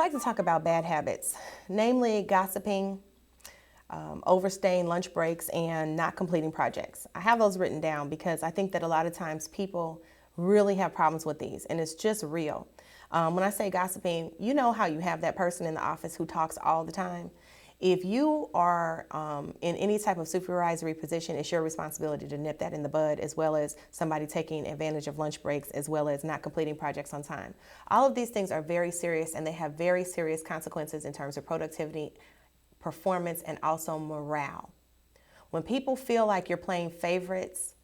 like to talk about bad habits, namely gossiping, overstaying lunch breaks, and not completing projects. I have those written down because I think that a lot of times people really have problems with these, and it's just real. When I say gossiping, you know how you have that person in the office who talks all the time. If you are in any type of supervisory position, it's your responsibility to nip that in the bud, as well as somebody taking advantage of lunch breaks, as well as not completing projects on time. All of these things are very serious, and they have very serious consequences in terms of productivity, performance, and also morale. When people feel like you're playing favorites,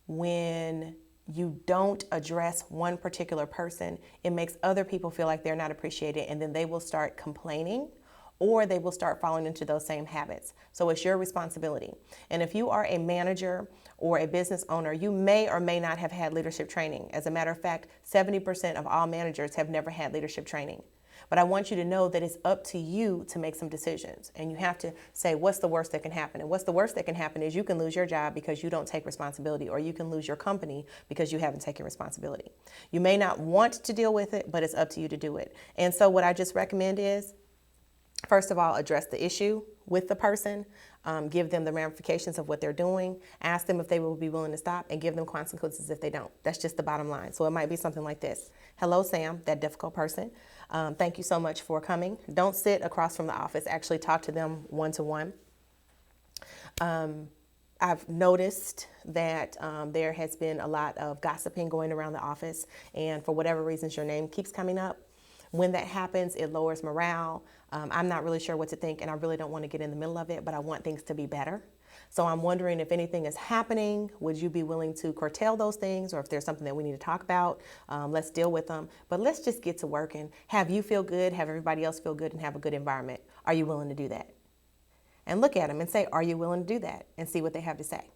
when you don't address one particular person, it makes other people feel like they're not appreciated, and then they will start complaining or they will start falling into those same habits. So it's your responsibility. And if you are a manager or a business owner, you may or may not have had leadership training. As a matter of fact, 70% of all managers have never had leadership training. But I want you to know that it's up to you to make some decisions. And you have to say, what's the worst that can happen? And what's the worst that can happen is you can lose your job because you don't take responsibility, or you can lose your company because you haven't taken responsibility. You may not want to deal with it, but it's up to you to do it. And so what I just recommend is, first of all, address the issue with the person, give them the ramifications of what they're doing, ask them if they will be willing to stop, and give them consequences if they don't. That's just the bottom line. So it might be something like this. Hello, Sam, that difficult person. Thank you so much for coming. Don't sit across from the office. Actually talk to them one-to-one. I've noticed that there has been a lot of gossiping going around the office, and for whatever reasons, your name keeps coming up. When that happens, it lowers morale. I'm not really sure what to think, and I really don't want to get in the middle of it, but I want things to be better. So I'm wondering if anything is happening, would you be willing to curtail those things? Or if there's something that we need to talk about, let's deal with them. But let's just get to work and have you feel good, have everybody else feel good, and have a good environment. Are you willing to do that? And look at them and say, are you willing to do that? And see what they have to say.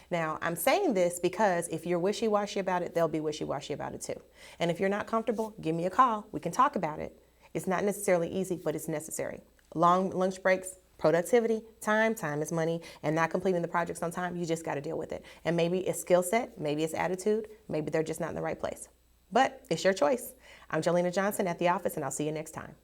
Now, I'm saying this because if you're wishy-washy about it, they'll be wishy-washy about it too. And if you're not comfortable, give me a call. We can talk about it. It's not necessarily easy, but it's necessary. Long lunch breaks, productivity, time is money, and not completing the projects on time, you just got to deal with it. And maybe it's skill set, maybe it's attitude, maybe they're just not in the right place. But it's your choice. I'm Jelena Johnson at the office, and I'll see you next time.